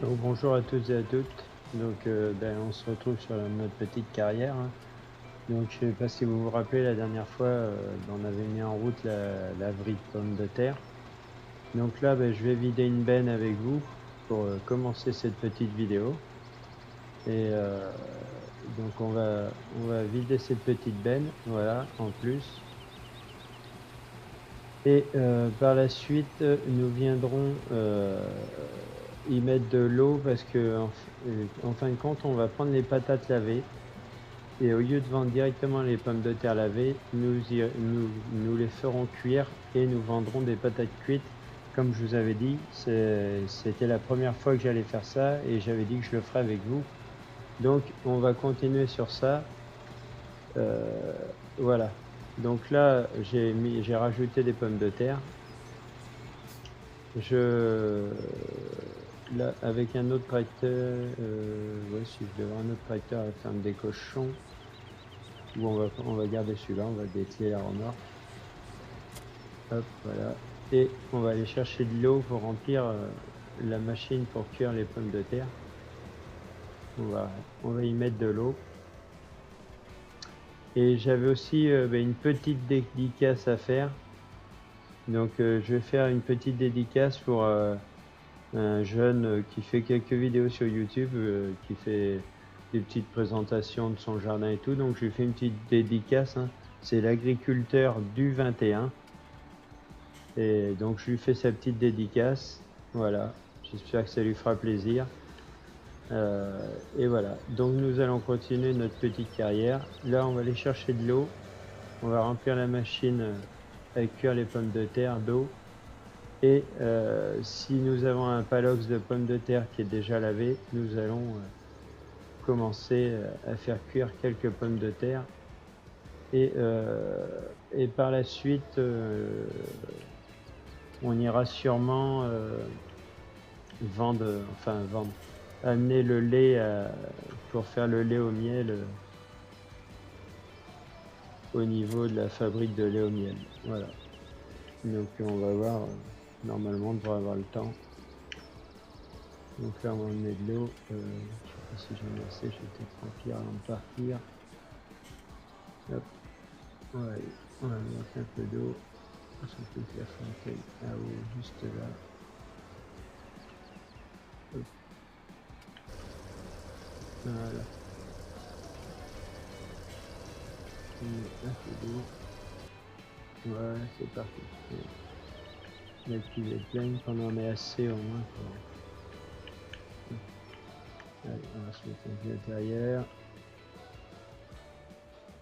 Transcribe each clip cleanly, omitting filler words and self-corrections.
Donc, bonjour à toutes et à toutes. Donc, on se retrouve sur notre petite carrière, hein. Donc, je ne sais pas si vous vous rappelez, la dernière fois, on avait mis en route la laverie de pommes de terre. Donc là, je vais vider une benne avec vous pour commencer cette petite vidéo. Et donc, on va vider cette petite benne, voilà, en plus. Et par la suite, nous viendrons y mettre de l'eau parce que, en fin de compte, on va prendre les patates lavées et au lieu de vendre directement les pommes de terre lavées, nous les ferons cuire et nous vendrons des patates cuites. Comme je vous avais dit, c'était la première fois que j'allais faire ça et j'avais dit que je le ferais avec vous. Donc, on va continuer sur ça. Euh, voilà. Donc là, j'ai rajouté des pommes de terre. Je Là, avec un autre tracteur, ouais, si je devais avoir un autre tracteur à la ferme des cochons, ou on va garder celui-là, on va dételer la remorque. Hop, voilà. Et on va aller chercher de l'eau pour remplir la machine pour cuire les pommes de terre. On va y mettre de l'eau. Et j'avais aussi une petite dédicace à faire. Donc je vais faire une petite dédicace pour un jeune qui fait quelques vidéos sur YouTube, qui fait des petites présentations de son jardin et tout. Donc je lui fais une petite dédicace, hein. C'est l'agriculteur du 21. Et donc je lui fais sa petite dédicace. Voilà. J'espère que ça lui fera plaisir. Et voilà. Donc nous allons continuer notre petite carrière. Là, on va aller chercher de l'eau. On va remplir la machine avec cuire les pommes de terre d'eau. Et si nous avons un palox de pommes de terre qui est déjà lavé, nous allons commencer à faire cuire quelques pommes de terre. Et par la suite, on ira sûrement vendre, amener le lait pour faire le lait au miel au niveau de la fabrique de lait au miel. Voilà. Donc on va voir, normalement on devrait avoir le temps. Donc là on va mettre de l'eau, je sais pas si j'en ai assez, je vais peut-être remplir avant de partir. Hop, ouais, on va mettre un peu d'eau, je peux faire fontaine à eau juste là. Hop. Voilà, on met un peu d'eau, voilà, c'est parti. La cuve est pleine, qu'on en ait assez au moins pour... Allez, on va se mettre un peu à l'intérieur.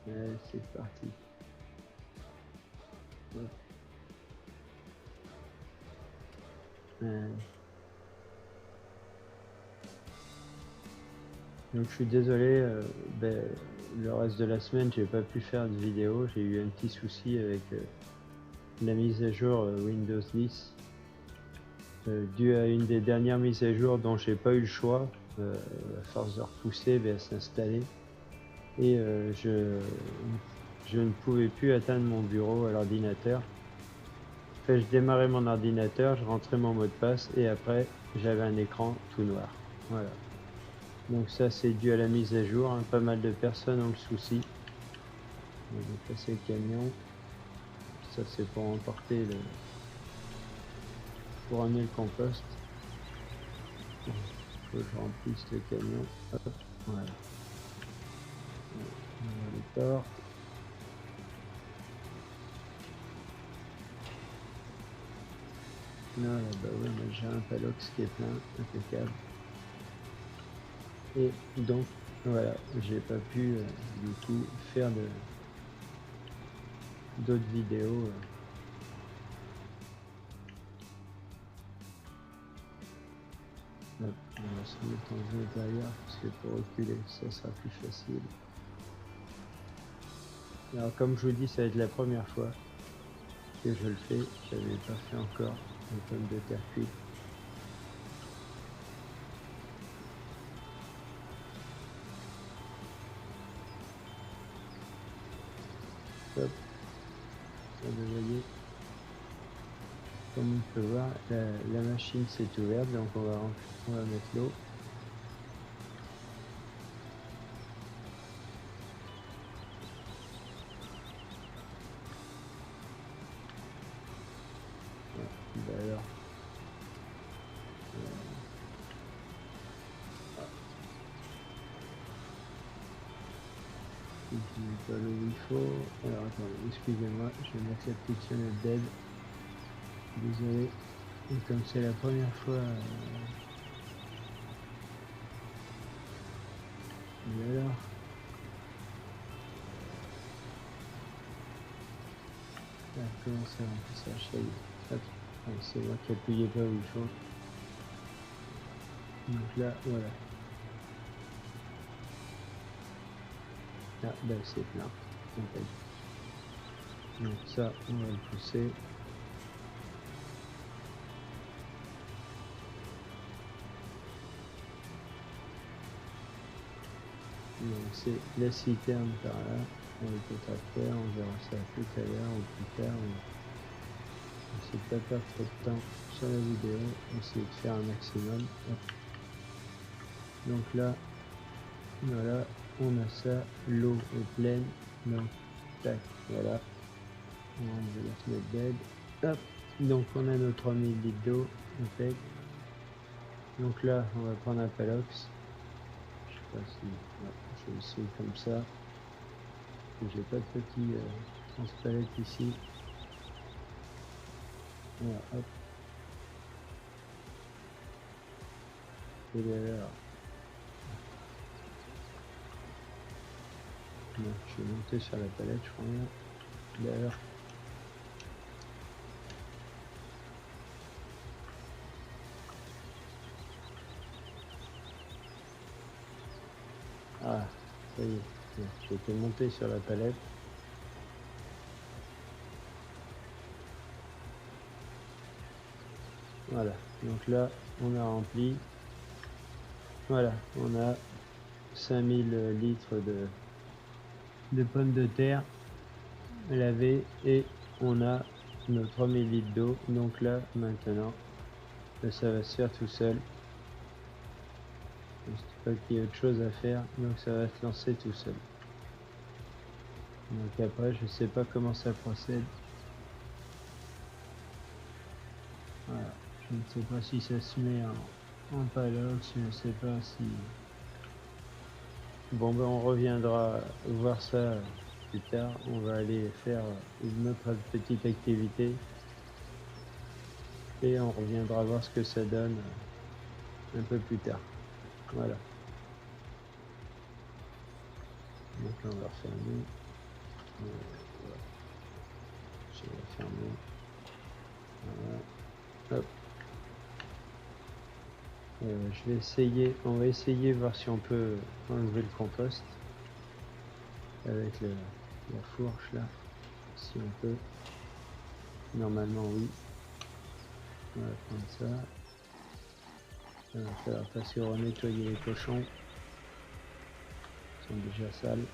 Allez, c'est parti. Hop. Donc je suis désolé, le reste de la semaine j'ai pas pu faire de vidéo, j'ai eu un petit souci avec la mise à jour Windows 10, dû à une des dernières mises à jour dont j'ai pas eu le choix, à force de repousser, à s'installer, et je ne pouvais plus atteindre mon bureau à l'ordinateur. Fait, je démarrais mon ordinateur, je rentrais mon mot de passe et après j'avais un écran tout noir. Voilà. Donc ça c'est dû à la mise à jour, hein. Pas mal de personnes ont le souci. On va passer le camion. Ça c'est pour emporter pour amener le compost. Il faut que je remplisse le camion. Hop, voilà. On va les portes. Là, bah ouais, on a déjà un palox qui est plein, impeccable. Et donc voilà, j'ai pas pu du coup faire d'autres vidéos. Hop, on va se mettre en vue intérieur parce que pour reculer ça sera plus facile. Alors comme je vous dis, ça va être la première fois que je le fais, j'avais pas fait encore une pomme de terre cuite. Hop, ça vous voyez. comme on peut voir, la machine s'est ouverte, donc on va mettre l'eau. Alors, je mets pas l'eau où il faut. Alors attendez, excusez-moi, je vais mettre la petite sonnette d'aide. Désolé. Et comme c'est la première fois, et alors, là, comment ça remplissage, ça y est. Hop. Ah, c'est moi qui appuyais pas où il faut. Donc là, voilà. Ah, ben c'est plein. Okay. Donc ça, on va le pousser. Donc c'est la citerne par là. On va peut-être après, on verra ça tout à l'heure ou plus tard. On ne sait pas perdre trop de temps sur la vidéo. On essaie de faire un maximum. Hop. Donc là, voilà, on a ça. L'eau est pleine. Donc, tac, voilà. On va enlever la fenêtre d'aide. Hop. Donc on a nos 3000 litres d'eau. Okay. Donc là, on va prendre un palox. Je sais pas si... Ouais, je vais essayer comme ça. J'ai pas de petit transpalette ici. Voilà, hop. Et alors, donc, je vais monter sur la palette, je crois bien. D'ailleurs, ah, ça y est, j'ai été monté sur la palette. Voilà, donc là, on a rempli. Voilà, on a 5000 litres de pommes de terre lavées et on a nos 3000 litres d'eau. Donc là, maintenant, ça va se faire tout seul. Je ne sais pas qu'il y a autre chose à faire, donc ça va se lancer tout seul. Donc après, je sais pas comment ça procède. Voilà. Je ne sais pas si ça se met en palox, je ne sais pas si... Bon ben on reviendra voir ça plus tard. On va aller faire une autre petite activité. Et on reviendra voir ce que ça donne un peu plus tard. Voilà. Donc là on va refermer. Voilà. Je vais fermer. Voilà. Hop. Je vais essayer, on va essayer voir si on peut enlever le compost avec la fourche là, si on peut. Normalement oui. On va prendre ça. Ça va falloir passer au nettoyer les cochons. Ils sont déjà sales.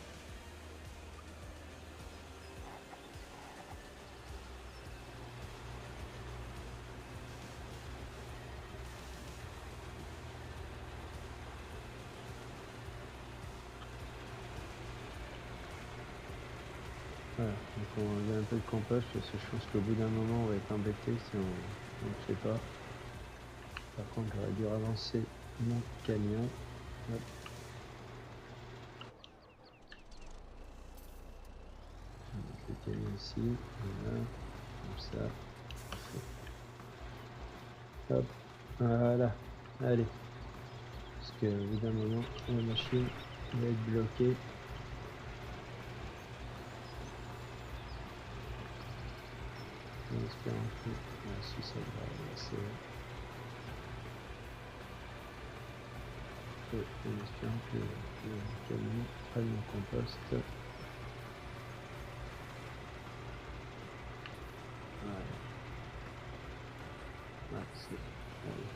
Voilà, donc on va enlever un peu de compost parce que je pense qu'au bout d'un moment on va être embêté si on ne le fait pas. Par contre j'aurais dû avancer mon camion. Hop. Je vais mettre le camion ici, voilà, comme ça. Hop, voilà, allez. Parce qu'au bout d'un moment la machine va être bloquée. En espérant que si ça va assez. Et en espérant que le camion prenne mon compost. Voilà. Ah, c'est. Allez,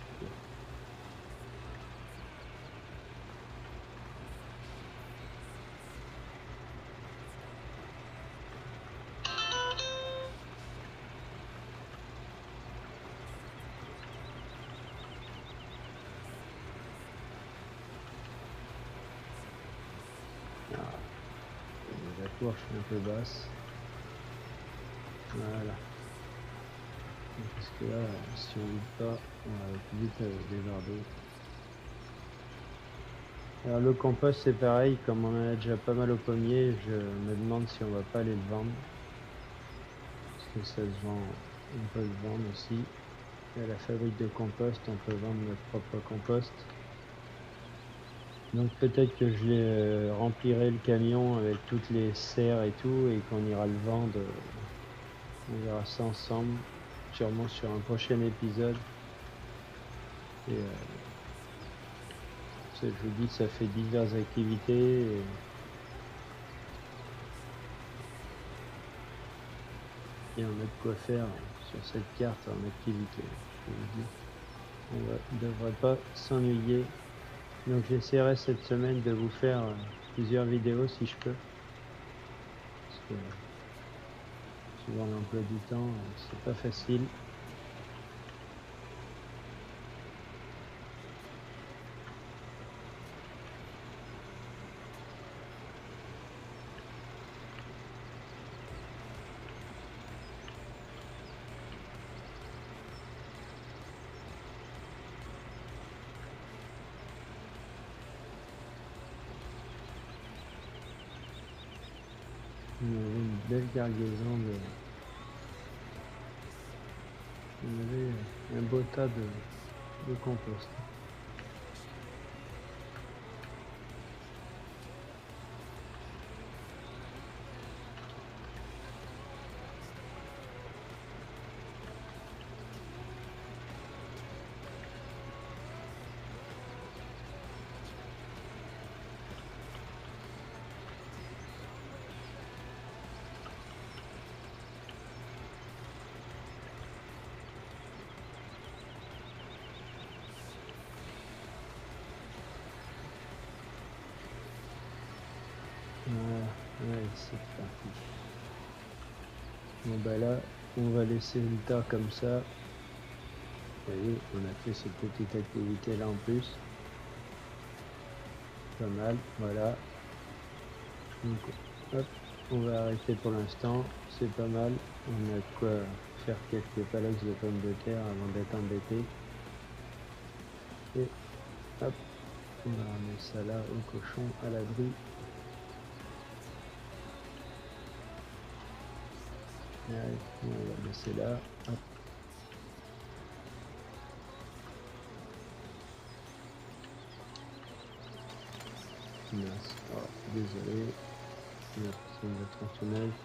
fourche un peu basse. Voilà. Parce que là, si on vide pas, on va plus vite déborder. Alors le compost c'est pareil, comme on en a déjà pas mal au pommier, je me demande si on va pas aller le vendre. Parce que ça se vend, on peut le vendre aussi. À la fabrique de compost, on peut vendre notre propre compost. Donc peut-être que je remplirai le camion avec toutes les serres et tout, et qu'on ira le vendre. On verra ça ensemble, sûrement sur un prochain épisode. Et je vous dis, ça fait diverses activités. Et on a de quoi faire sur cette carte en activité. Je vous dis, on ne devrait pas s'ennuyer. Donc j'essaierai cette semaine de vous faire plusieurs vidéos si je peux. Parce que suivant l'emploi du temps, c'est pas facile. On avait une belle cargaison de... On avait un beau tas de compost. Voilà, ouais, c'est parti. Bon bah là, on va laisser le tas comme ça. Vous voyez, on a fait cette petite activité là en plus. Pas mal, voilà. Donc hop, on va arrêter pour l'instant, c'est pas mal. On a de quoi faire quelques palox de pommes de terre avant d'être embêté. Et hop, on va ramener ça là au cochon à l'abri. Allez, on va laisser là. Hop. Mince. Oh, désolé. C'est une tronçonneuse.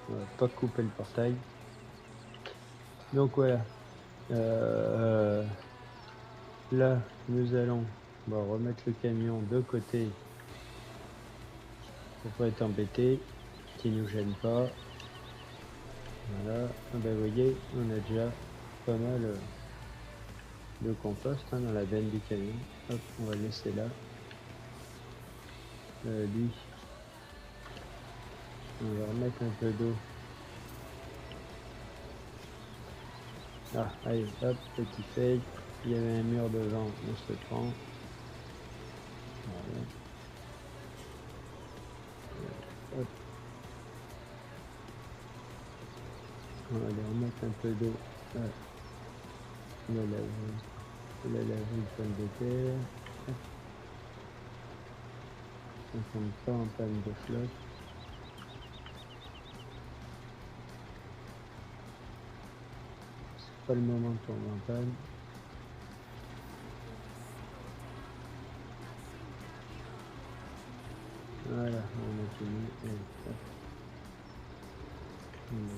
On va pas couper le portail. Donc voilà. Là, nous allons remettre le camion de côté pour pas être embêté, qui nous gêne pas. Voilà. Ah ben, vous voyez, on a déjà pas mal de compost dans la benne du camion. Hop, on va le laisser là. Lui, on va remettre un peu d'eau. Ah, allez, hop, petit fail. Il y avait un mur devant, on se prend. Voilà. Hop. On va aller remettre un peu d'eau. On va laver une pomme de terre. On ne tombe pas en panne de flotte. C'est pas le moment de tomber en panne. Voilà, on a fini. Et hop.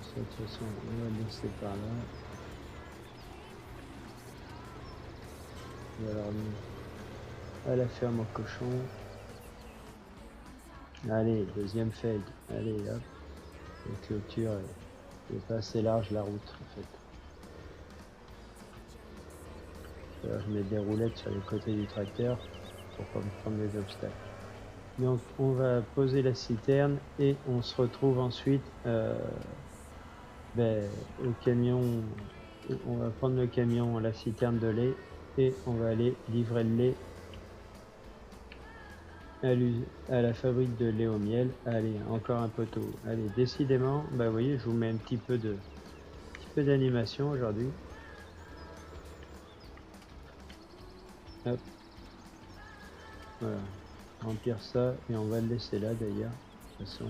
Ça, de toute façon, on va le laisser par là. On va la remettre à la ferme au cochon. Allez, deuxième fail. Allez, hop. La clôture est pas assez large, la route, en fait. Alors, je mets des roulettes sur les côtés du tracteur pour pas me prendre des obstacles. Donc on va poser la citerne et on se retrouve ensuite au camion. On va prendre le camion, la citerne de lait, et on va aller livrer le lait à la fabrique de lait au miel. Allez, encore un poteau. Allez, décidément, bah vous voyez, je vous mets un petit peu d'animation aujourd'hui. Hop, voilà. Remplir ça et on va le laisser là d'ailleurs. De toute façon.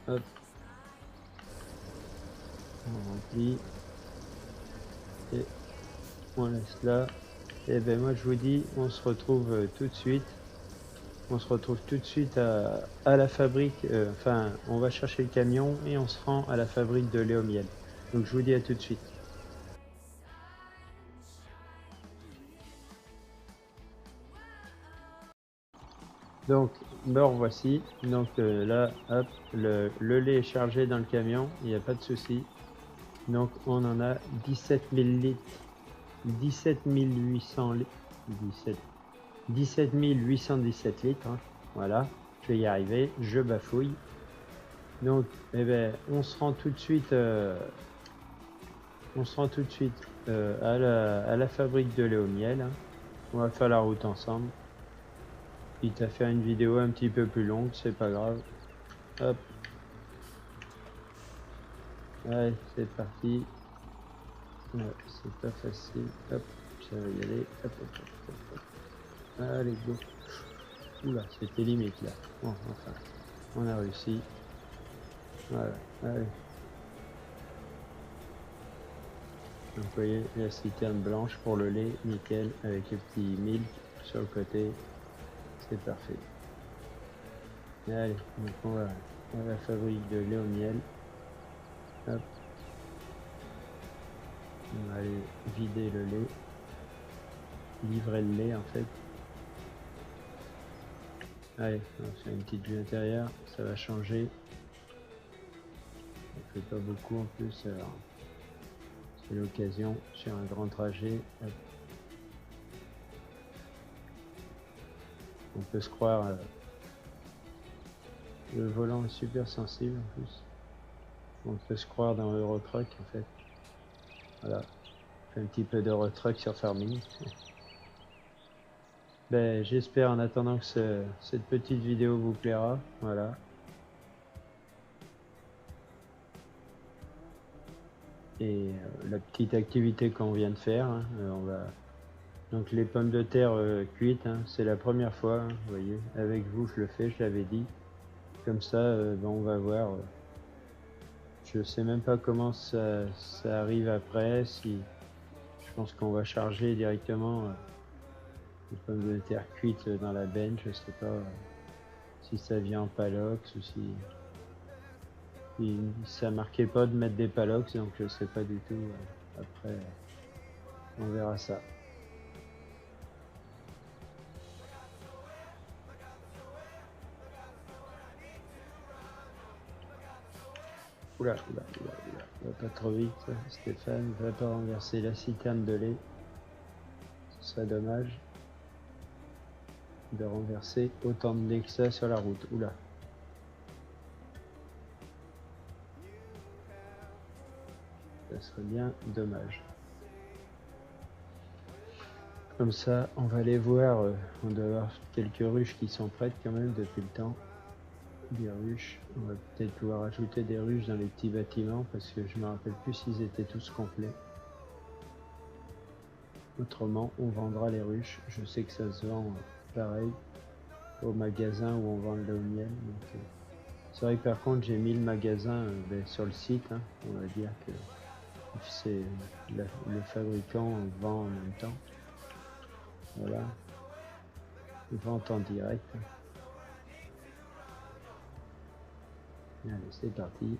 Hop, on remplit et on laisse là. Et ben moi je vous dis, on se retrouve tout de suite. On se retrouve tout de suite à la fabrique. Enfin, on va chercher le camion et on se rend à la fabrique de lait au miel. Donc je vous dis à tout de suite. Donc, me revoici. Donc là, hop, le lait est chargé dans le camion, il n'y a pas de souci. Donc on en a 17 000 litres, 17 800 litres, 17 817 litres. Hein. Voilà, je vais y arriver, je bafouille. Donc, eh ben, on se rend tout de suite, à la fabrique de lait au miel. Hein. On va faire la route ensemble. Quitte à faire une vidéo un petit peu plus longue, c'est pas grave. Hop. Allez, c'est parti. Ouais, c'est pas facile. Hop, ça va y aller. Hop, hop, hop, hop, hop. Allez, go. Oula, c'était limite là. Bon, enfin, on a réussi. Voilà, allez. Donc, vous voyez, la citerne blanche pour le lait, nickel, avec le petit milk sur le côté. C'est parfait. Allez, donc on va à la fabrique de lait au miel. Hop. On va aller vider le lait. Livrer le lait en fait. Allez, on va faire une petite vue intérieure, ça va changer. On fait pas beaucoup en plus, alors c'est l'occasion sur un grand trajet. Hop. On peut se croire, le volant est super sensible en plus. On peut se croire dans Eurotruck en fait. Voilà, on fait un petit peu d'Eurotruck sur Farming. Ben, j'espère en attendant que cette petite vidéo vous plaira. Voilà. Et la petite activité qu'on vient de faire, hein, on va donc les pommes de terre cuites, hein, c'est la première fois, hein, vous voyez, avec vous je le fais, je l'avais dit. Comme ça, ben, on va voir. Je sais même pas comment ça arrive après. Si je pense qu'on va charger directement les pommes de terre cuites dans la benne. Je sais pas si ça vient en palox ou si ça marquait pas de mettre des palox, donc je sais pas du tout. Après, on verra ça. Oula, oula, oula, oula, va pas trop vite, Stéphane, va pas renverser la citerne de lait. Ce serait dommage de renverser autant de lait que ça sur la route. Oula. Ça serait bien dommage. Comme ça, on va aller voir, on doit avoir quelques ruches qui sont prêtes quand même depuis le temps. Des ruches, on va peut-être pouvoir ajouter des ruches dans les petits bâtiments parce que je me rappelle plus s'ils étaient tous complets. Autrement, on vendra les ruches. Je sais que ça se vend pareil au magasin où on vend le lait au miel. C'est vrai que par contre, j'ai mis le magasin sur le site. Hein, on va dire que c'est le fabricant vend en même temps. Voilà. Vente en direct. Allez, c'est parti.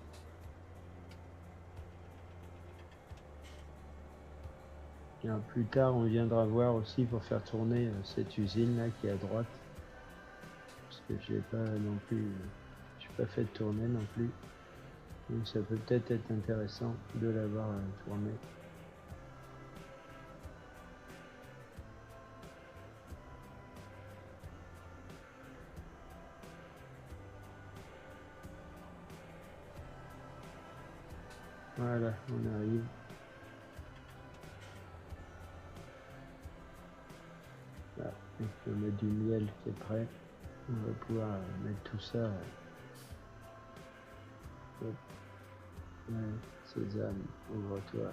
Et plus tard, on viendra voir aussi pour faire tourner cette usine là qui est à droite. Parce que j'ai pas non plus, j'ai pas fait tourner non plus. Donc ça peut peut-être être intéressant de l'avoir tourné. Voilà, on arrive. Voilà. Donc on va mettre du miel qui est prêt. On va pouvoir mettre tout ça. Hop. Ouais, sésame, ouvre-toi.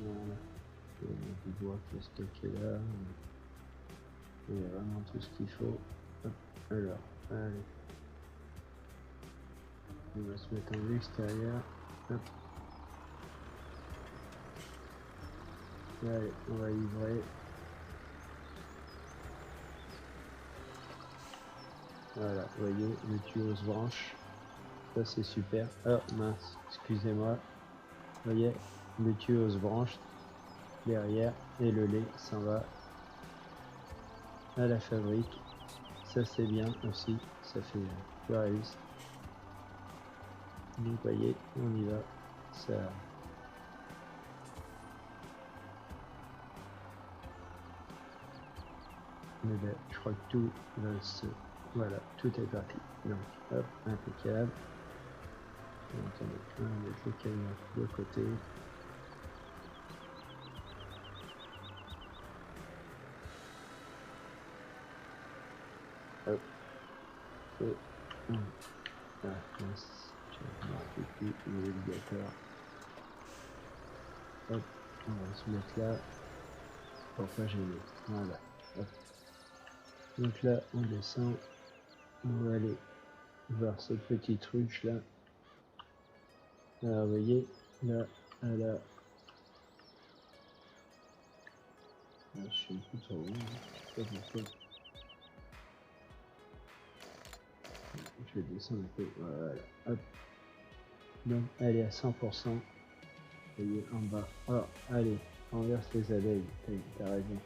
Voilà. Il y a du bois qui est stocké là. Il y a vraiment tout ce qu'il faut. Hop. Alors, allez. On va se mettre en extérieur. Hop. Allez, on va livrer. Voilà, vous voyez, le tuyau se branche. Ça c'est super. Oh mince, excusez-moi. Vous voyez, le tuyau se branche derrière et le lait s'en va à la fabrique. Ça c'est bien aussi, ça fait pluraliste. Donc vous voyez, on y va. Ça. Mais ben, je crois que tout va se. Voilà, tout est parti. Donc hop, impeccable. Donc on va mettre le camion de côté. Hop. Et ah, mince, je ne marque plus le navigateur. Hop, on va se mettre là pour pas gêner. Voilà. Hop. Donc là, on descend. On va aller voir cette petite ruche là. Alors, vous voyez, là, là. Ah, je suis un peu trop loin. Je sais pas pourquoi. Je vais descendre un peu. Voilà. Hop. Donc, elle est à 100%. Vous voyez, en bas. Alors, allez, renverse les abeilles. T'as raison.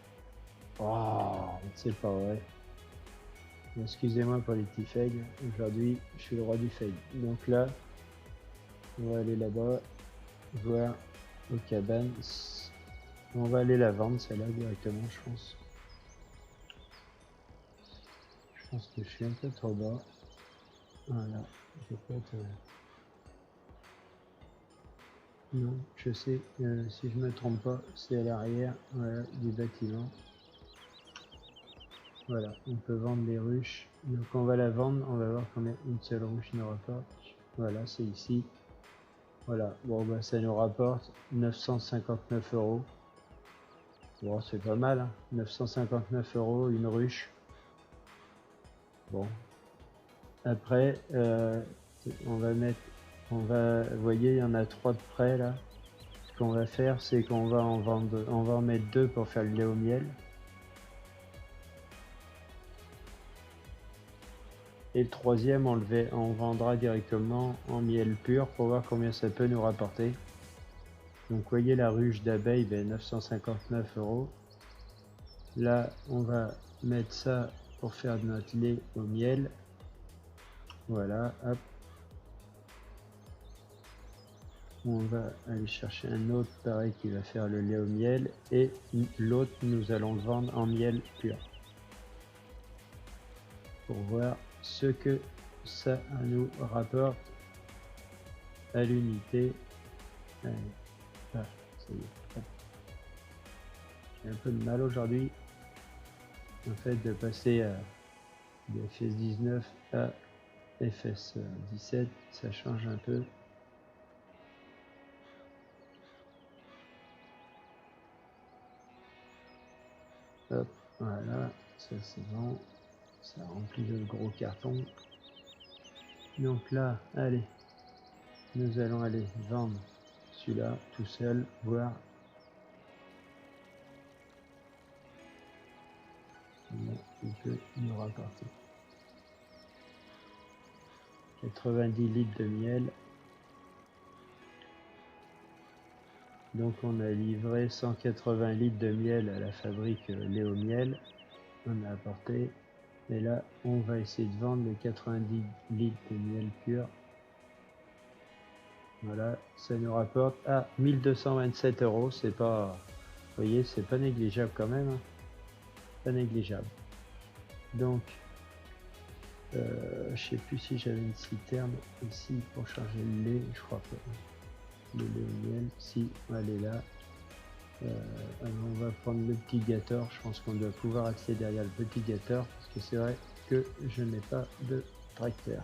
Oh, c'est pas vrai. Excusez-moi pour les petits fails. Aujourd'hui, je suis le roi du fail. Donc là, on va aller là-bas, voir aux cabanes. On va aller la vendre, celle-là, directement, je pense. Je pense que je suis un peu trop bas. Voilà, je vais pas être... Non, je sais, si je me trompe pas, c'est à l'arrière, voilà, du bâtiment. Voilà, on peut vendre les ruches. Donc on va la vendre, on va voir combien une seule ruche nous rapporte. Voilà, c'est ici. Voilà, bon bah ça nous rapporte 959 €. Bon, c'est pas mal, hein. 959 € une ruche. Bon. Après, on va mettre, vous voyez, il y en a 3 de près là. Ce qu'on va faire, c'est qu'on va en vendre, on va en mettre 2 pour faire le lait au miel. Et le troisième, on vendra directement en miel pur pour voir combien ça peut nous rapporter. Donc, vous voyez la ruche d'abeilles, ben, 959 €. Là, on va mettre ça pour faire de notre lait au miel. Voilà, hop. On va aller chercher un autre pareil qui va faire le lait au miel. Et l'autre, nous allons le vendre en miel pur. Pour voir ce que ça nous rapporte à l'unité. Ah, ça y est. J'ai un peu de mal aujourd'hui. En fait, de passer de FS19 à FS17, ça change un peu. Hop, voilà, ça c'est bon. Ça remplit le gros carton. Donc là, allez, nous allons aller vendre celui-là tout seul, voir combien il peut nous rapporter. 90 litres de miel. Donc on a livré 180 litres de miel à la fabrique Léo Miel. On a apporté. Et là, on va essayer de vendre les 90 litres de miel pur. Voilà, ça nous rapporte à 1227 €. C'est pas, vous voyez, c'est pas négligeable quand même. Hein. Pas négligeable. Donc, je sais plus si j'avais une citerne ici pour charger le lait. Je crois pas. Le lait au miel, si, elle est là. Alors on va prendre le petit Gator. Je pense qu'on doit pouvoir accéder derrière le petit Gator parce que c'est vrai que je n'ai pas de tracteur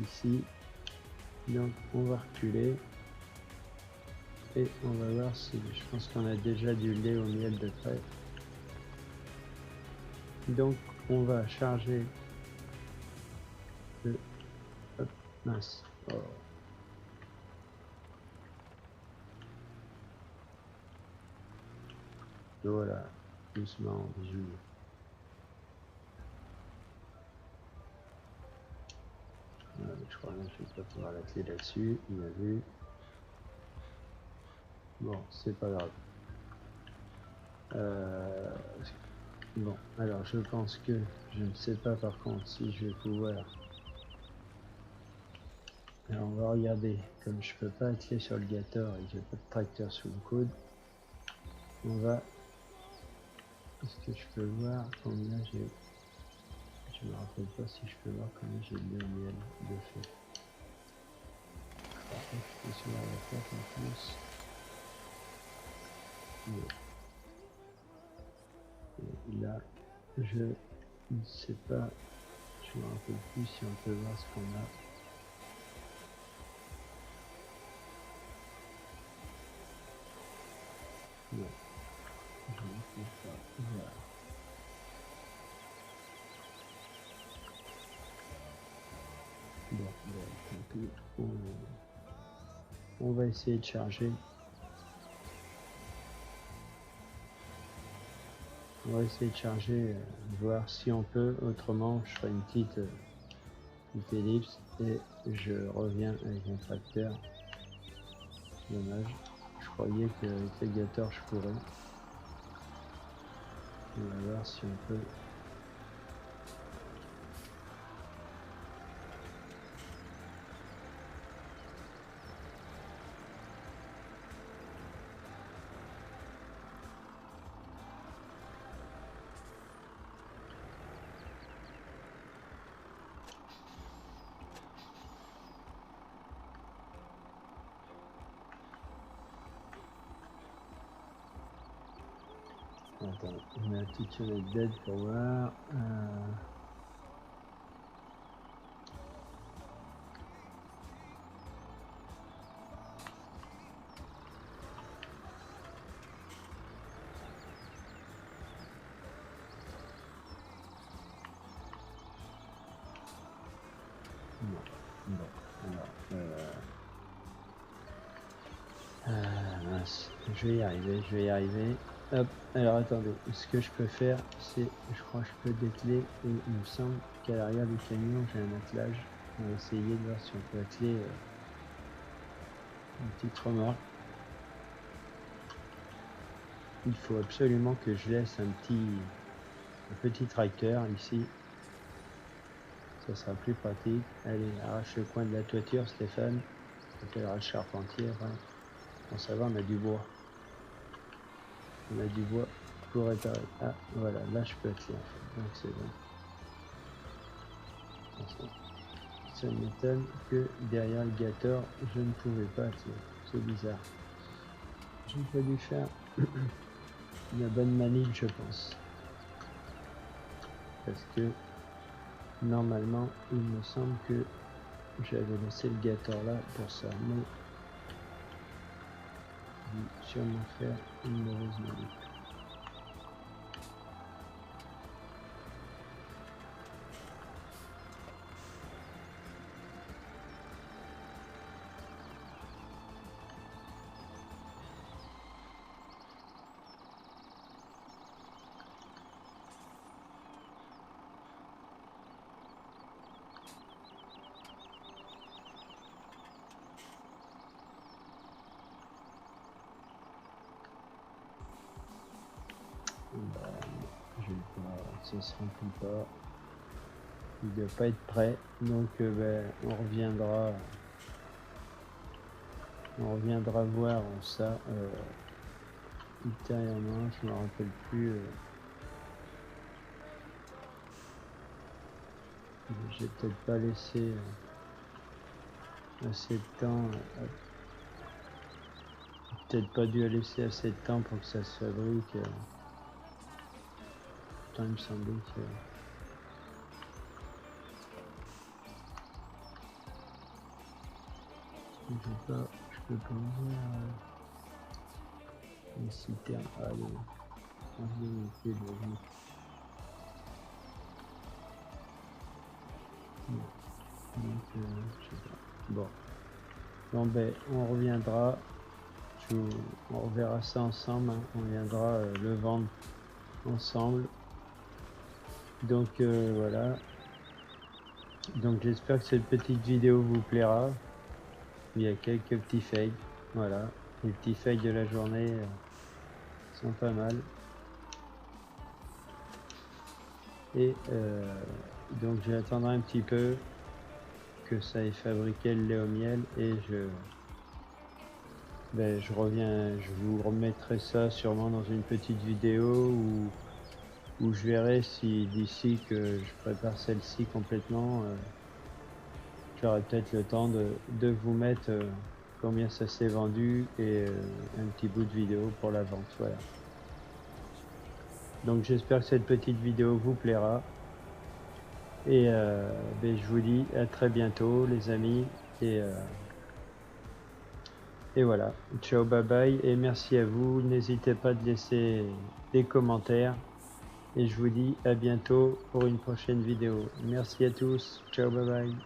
ici. Donc on va reculer et on va voir si je pense qu'on a déjà du lait au miel de près. Donc on va charger le hop, mince. Oh. Voilà, doucement, bisous. Je crois que je vais pas pouvoir la clé là-dessus, on a vu. Bon, c'est pas grave. Bon, alors je pense que je ne sais pas par contre si je vais pouvoir. Alors on va regarder, comme je peux pas attirer sur le Gator et que j'ai pas de tracteur sous le coude, on va. Est-ce que je peux voir combien j'ai. Je me rappelle pas si je peux voir combien j'ai de miel de fait. Je suis sur la porte en plus. Et là, je ne sais pas, je me rappelle plus si on peut voir ce qu'on a. Non, je ne peux pas voir. Bon, tant pis. On va essayer de charger. On va essayer de charger, voir si on peut. Autrement, je ferai une petite ellipse et je reviens avec mon tracteur. Dommage. Je croyais qu'avec le Gator je pourrais. On va voir si on peut. Attends, on a un petit kilomètre d'aide pour voir. Bon, alors, mince, je vais y arriver. Hop, alors attendez, ce que je peux faire, c'est, je crois que je peux dételer, et il me semble qu'à l'arrière du camion, j'ai un attelage. On va essayer de voir si on peut atteler une petite remorque. Il faut absolument que je laisse un petit tracteur ici. Ça sera plus pratique. Allez, arrache le coin de la toiture, Stéphane. Ça s'appellera le charpentier. Enfin, bon, ça va, on a du bois. On a du bois pour réparer. Ah, voilà, là je peux atteler en fait. Donc c'est bon. Ça m'étonne que derrière le Gator, je ne pouvais pas atteler. C'est bizarre. J'ai pas dû faire la bonne manip, je pense. Parce que normalement, il me semble que j'avais laissé le Gator là pour ça. Mais j'ai sûrement faire une mauvaise manip. Bah, je vais pas, ça se remplit pas. Il ne doit pas être prêt, donc on reviendra voir ça ultérieurement. Je me rappelle plus. J'ai peut-être pas laissé assez de temps peut-être pas dû laisser assez de temps pour que ça se fabrique. Pourtant, il me semblait que... Je peux pas ouvrir les citernes. Allez, je sais pas. Bon. Bon ben, on reviendra. On reverra ça ensemble. Hein. On viendra le vendre ensemble. Donc voilà. Donc j'espère que cette petite vidéo vous plaira. Il y a quelques petits fails. Voilà. Les petits fails de la journée sont pas mal. Et donc je vais attendre un petit peu que ça ait fabriqué le lait au miel et je reviens, je vous remettrai ça sûrement dans une petite vidéo où je verrai si d'ici que je prépare celle-ci complètement, j'aurai peut-être le temps de vous mettre combien ça s'est vendu et un petit bout de vidéo pour la vente. Voilà. Donc j'espère que cette petite vidéo vous plaira. Et je vous dis à très bientôt les amis. Et voilà. Ciao, bye bye. Et merci à vous. N'hésitez pas de laisser des commentaires. Et je vous dis à bientôt pour une prochaine vidéo. Merci à tous. Ciao, bye bye.